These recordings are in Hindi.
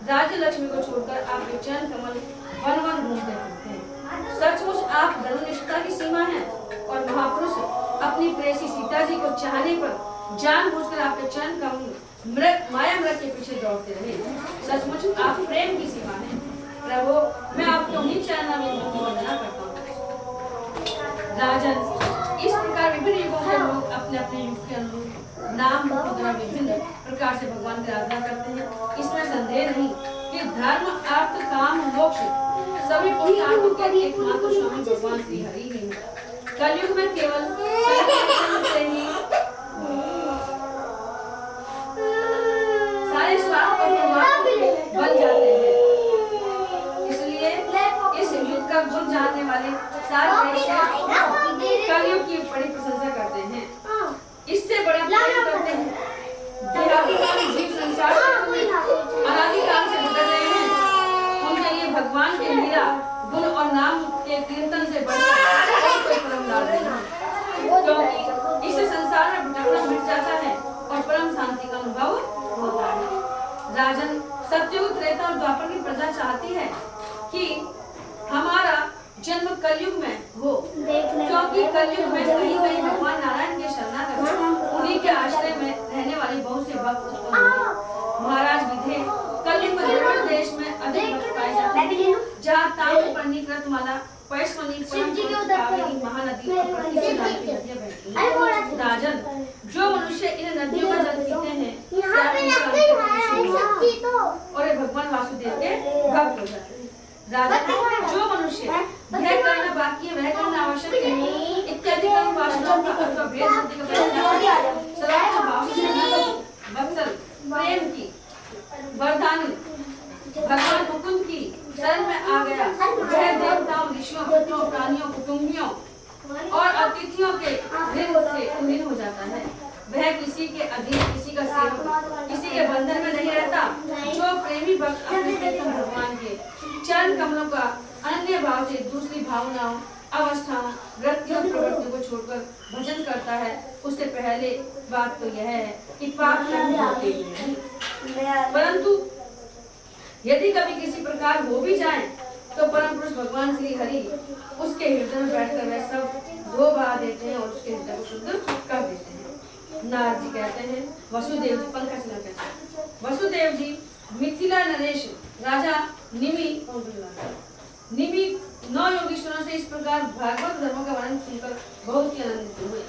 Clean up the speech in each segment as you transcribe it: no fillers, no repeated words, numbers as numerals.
राज्य लक्ष्मी को छोड़कर आप चरण कमल वन वन घूमते फिरते हैं। सचमुच आप धर्मनिष्ठता की सीमा है और महापुरुष अपनी प्रेसी सीता जी को चाहने पर जानबूझकर आपके चरण कमल माया मृग के पीछे दौड़ते रहे। सचमुच आप प्रेम की सीमा है। प्रभु, मैं आपको उन्हीं चरणों में वंदना करता हूँ। राजन, इस प्रकार विभिन्न युगों के लोग अपने अपने युग के अनुरूप नाम मुद्रा विभिन्न प्रकार से भगवान की आराधना करते हैं। इसमें संदेह नहीं कि धर्म, अर्थ, काम, मोक्ष सभी पुरुषार्थों के एकमात्र स्वामी भगवान श्री हरि ही हैं। कलयुग में केवल से ही सारे स्वार्थ और बन जाते हैं। इसलिए इस युग का गुण जानने वाले सारे कलयुग की बड़ी प्रशंसा करते हैं। इससे बड़ा प्रेम करते हैं। जीव संसार अनादिकाल से गुजर रहे हैं। उनके लिए भगवान के लीला गुण और नाम के कीर्तन से बढ़कर कोई परम लाभ नहीं, क्योंकि इस संसार में भटकना मिट जाता है और परम शांति का अनुभव होता है। राजन, सतयुग, त्रेता और द्वापर की प्रजा चाहती है कि हमारा जन्म कलयुग में हो, क्योंकि कलयुग में कहीं कहीं भगवान नारायण के शरणागत उन्हीं के आश्रय में रहने वाले बहुत से भक्त उत्पन्न हुए। महाराज विधे, कलयुग में द्रविड़ देश में अधिक भक्त पाए जाते हैं, जहाँ ताम्रपर्णी, कृतमाला, पैश्वनी, कावेरी, महानदी और प्रतिष्ठा की नदियाँ बहती हैं। राजन, जो मनुष्य इन नदियों का जल पीते हैं और भगवान वासुदेव के भक्त हो जाते हैं। राजन, जो मनुष्य यह करना बाकी है, वह करना आवश्यक है इत्यादि कर्म वासनाओं का अथवा भेद बुद्धि का सर्वोच्च भाव से वत्सल प्रेम की वरदानी भगवान मुकुंद की शरण में आ गया, वह देवताओं, ऋषियों, पुत्रों, प्राणियों, कुटुंबियों और अतिथियों के ऋण से ऋण हो जाता है। वह किसी के अधीन, किसी का सेवक, किसी के बंधन में नहीं रहता। जो प्रेमी भक्त अपने प्रियतम भगवान के चरण कमलों का अन्य भाव से दूसरी भावनाओं, अवस्थाओं, वृत्तियों, प्रवृत्तियों को छोड़कर भजन करता है, उससे पहले बात तो यह है कि पाप होते ही नहीं, परंतु यदि कभी किसी प्रकार हो भी जाए तो परम पुरुष भगवान श्री हरि उसके हृदय में बैठकर वह सब धो बहा देते हैं और उसके हृदय को शुद्ध कर देते हैं। नारद जी कहते हैं, वसुदेव जी, पंकज कहते हैं, वसुदेव जी मिथिला नरेश राजा निमि 9 योगीश्वरों से इस प्रकार भागवत धर्मों का वर्णन सुनकर बहुत ही आनंदित हुए।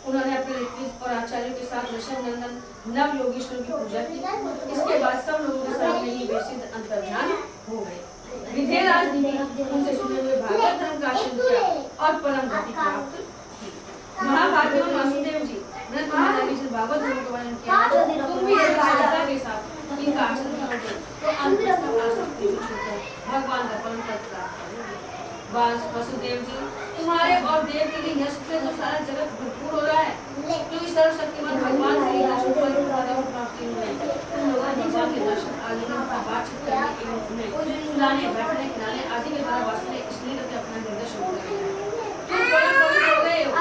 उन्होंने अपने ऋषि और आचार्यों के साथ ऋषभ नंदन नव योगीश्वरों की पूजा की। इसके बाद सब लोगों के सामने ही वे सिद्ध अंतर्ध्यान हो गए। विधेयराज ने उनसे सुने हुए भागवत धर्म का आश्रय किया और परम गति प्राप्त की। महाभाग्यवान वासुदेव जी ने तुम्हारा भागवत धर्म का वर्णन किया। तुम भी श्रद्धा के साथ इनका आचरण करोगे तो अंत में सब आसक्ति छूटकर भगवान का परम पद प्राप्त करोगे। वासुदेव जी, तुम्हारे और देव के लिए यश से जो सारा जगत भरपूर हो रहा है, क्योंकि सर्वशक्तिमान भगवान श्री कृष्ण को प्राप्ति हुई। तुम लोग भगवान के दर्शन, आलिंगन, बातचीत करने एवं उन्हें सुनाने, बैठने, खिलाने आदि के द्वारा वासुदेव इसलिए करके अपना हृदय शुद्ध कर लिया। तुम बड़े पवित्र हो गए हो।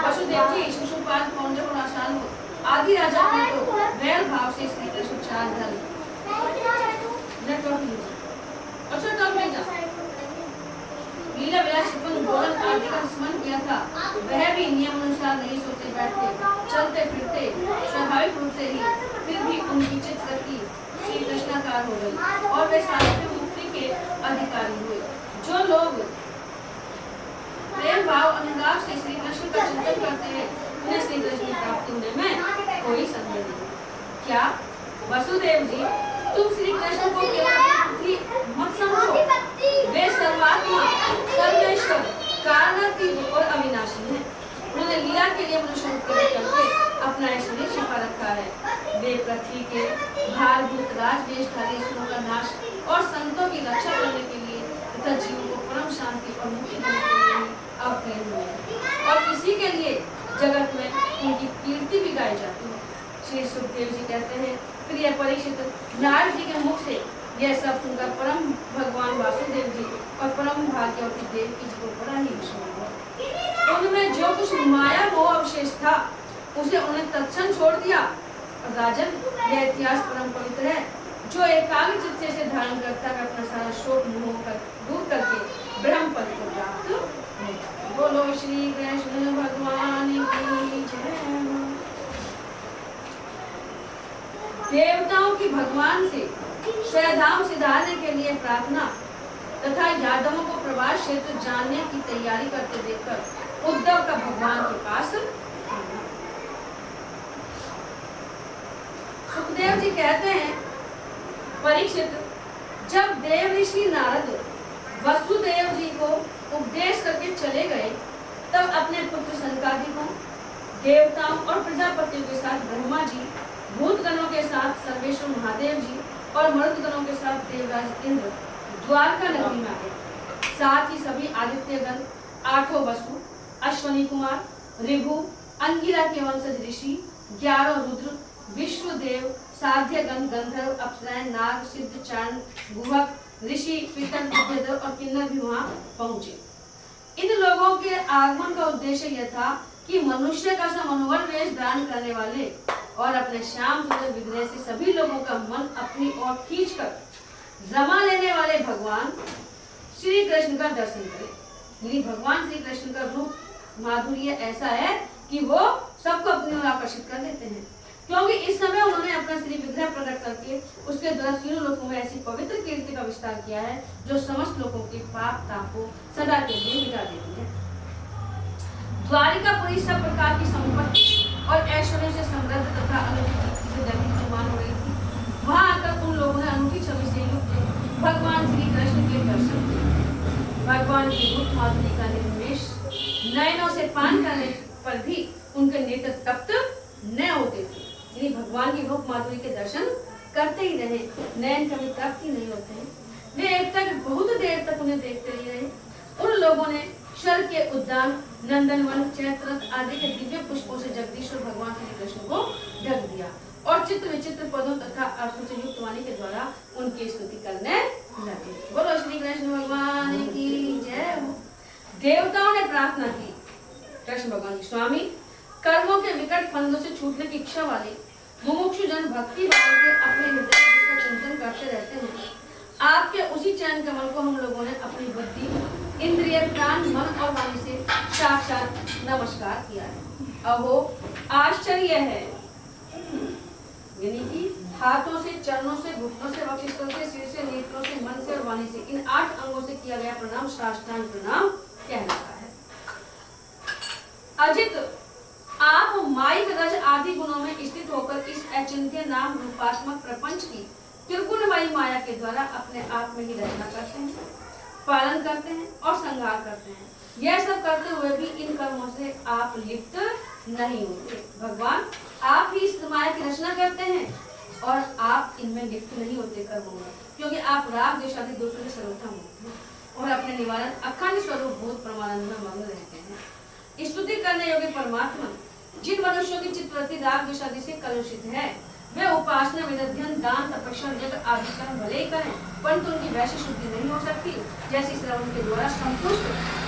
वसुदेव जी, शिशुपाल, पौंड्र और आशान आदि राजा ने तो वैर भाव से श्री कृष्ण चार धर्म अच्छा तब नहीं जा लीला विलास गोलन आदि का स्मरण किया था। वह भी नियम अनुसार नहीं सोते बैठते, चलते फिरते स्वाभाविक रूप से ही, फिर भी उनकी चित्तवृत्ति श्री कृष्णाकार हो गई और वे साहित्य मुक्ति के अधिकारी हुए। जो लोग प्रेम भाव अनुराग से श्री कृष्ण का चिंतन करते हैं, उन्हें श्री कृष्ण की प्राप्ति होने में कोई संदेह नहीं। क्या वसुदेव जी, तुम श्री कृष्ण को मत समझो, वे सर्वात्मा, सर्वेश्वर, कारणतीत और अविनाशी हैं। उन्होंने लीला के लिए मनुष्य करके अपना ऐश्वर्य छिपा रखा है। वे पृथ्वी के भारभूत राजवेशधारी असुरों का नाश और संतों की रक्षा करने के लिए तथा जीवों को परम शांति और मुक्ति देने के लिए अवतीर्ण हुए हैं और इसी के लिए जगत में उनकी कीर्ति भी गाई जाती है। श्री सुखदेव जी कहते हैं, प्रिय परीक्षित, नारद जी के मुख से यह सब सुनकर परम भगवान वासुदेव जी और परम भाग्यवती देवकी जी को बड़ा ही विस्मय हुआ। उनमें जो कुछ माया मोह अवशेष था उसे उन्हें तत्क्षण छोड़ दिया। राजन, यह इतिहास परम पवित्र है। जो एकाग्र चित्त से धारण पालन करता है अपना सारा शोक मोह कर दूर करके ब्रह्म पद को प्राप्त होता। बोलो श्री कृष्ण भगवान की जय। देवताओं की भगवान से स्वधाम सिधारने के लिए प्रार्थना तथा यादवों को प्रवास क्षेत्र जानने की तैयारी करते देखकर उद्धव का भगवान के पास आना। सुखदेव जी कहते हैं, परीक्षित, जब देव ऋषि नारद वसुदेव जी को उपदेश करके चले गए, तब अपने पुत्र सनकादिकों, देवताओं और प्रजापतियों के साथ ब्रह्मा जी, भूतगणों के साथ सर्वेश्वर महादेव जी और मरुदगणों के साथ देवराज इंद्र द्वारका नगरी में आए। साथ ही सभी आदित्यगण, आठों वसु, अश्वनी कुमार, ऋभु, अंगिरा के वंशज ऋषि, 11 रुद्र, विश्वदेव, साध्यगण, गंधर्व, अप्सराएं, नाग, सिद्ध, चारण, गुहक, ऋषि, पितर, विद्याधर और किन्नर भी वहां पहुंचे। इन लोगों के आगमन का उद्देश्य यह था कि मनुष्य का सा मनोहर वेश धारण करने वाले और अपने श्याम सुंदर विग्रह से सभी लोगों का मन अपनी ओर खींचकर रमा लेने वाले भगवान श्री कृष्ण का दर्शन करें। यदि भगवान श्री कृष्ण का रूप माधुर्य ऐसा है कि वो सबको अपनी ओर आकर्षित कर लेते हैं, क्योंकि इस समय उन्होंने अपना श्री विग्रह प्रकट करके उसके द्वारा तीनों लोकों में ऐसी पवित्र कीर्ति का विस्तार किया है जो समस्त लोगों के पाप ताप को सदा के लिए मिटा देती है। द्वारिकापुरी सब प्रकार की संपत्ति और ऐश्वर्य से समृद्ध तथा अलौकिक से दीप्यमान हो रही थी। वहां आकर उन लोगों ने अनूठी छवि से युक्त भगवान श्री कृष्ण के दर्शन किए। भगवान की रूप माधुरी का निर्वेश नयनों से पान करने पर भी उनके नेत्र तप्त न होते थे। यानी भगवान की रूप माधुरी के दर्शन करते ही रहे, नयन कभी तप्त ही नहीं होते हैं। वे एक तक बहुत देर तक उन्हें देखते ही रहे। उन लोगों ने स्वर्ग के उद्यान, नंदनवन, चैत्ररथ आदि के दिव्य पुष्पों से जगदीश्वर भगवान श्री कृष्ण को ढक दिया और चित्र विचित्र पदों तथा अर्थों से युक्त वाणी के द्वारा उनकी स्तुति करने लगे। बोलो श्री कृष्ण भगवान की जय हो। देवताओं ने प्रार्थना की, कृष्ण भगवान की, स्वामी, कर्मों के विकट फंदों से छूटने की इच्छा वाले मुमुक्षु जन भक्ति भाव से अपने हृदय का चिंतन करते रहते हैं। आपके उसी चरण कमल को हम लोगों ने अपनी बुद्धि, इंद्रिय, प्राण, मन और वाणी से साक्षात नमस्कार किया है। अहो आश्चर्य है, यानी कि हाथों से, चरणों से, घुटनों से, वक्षस्थल से, सिर से, नेत्रों से, मन से और वाणी से, इन 8 अंगों से किया गया प्रणाम साष्टांग प्रणाम कहलाता है। अजित, आप माइक, रज आदि गुणों में स्थित होकर इस अचिंत्य नाम रूपात्मक प्रपंच की त्रिगुणमयी माया के द्वारा अपने आप में ही रचना करते हैं, पालन करते हैं और संहार करते हैं। यह सब करते हुए भी इन कर्मों से आप लिप्त नहीं होते। भगवान, आप ही इस माया की रचना करते हैं और आप इनमें लिप्त नहीं होते कर्मों में, क्योंकि आप राग द्वेष आदि दोषों से सर्वथा मुक्त हैं और अपने निवारण अखंड स्वरूप भूत परमानंद में मग्न रहते हैं। स्तुति करने योग्य परमात्मा जिन मनुष्यों की चित्तवृत्ति राग द्वेष आदि से कलुषित है, वे उपासना, विदध्यन, दान, तपस्या, यज्ञ आदि कर्म भले ही करें, परंतु उनकी वैसी शुद्धि नहीं हो सकती जैसे श्रवण के द्वारा संतुष्ट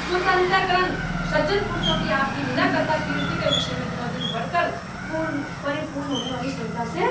स्वतंत्रकरण सज्जन पुरुषों की आपकी लीला कथा कीर्ति के विषय में बढ़कर परिपूर्ण होने वाली श्रद्धा से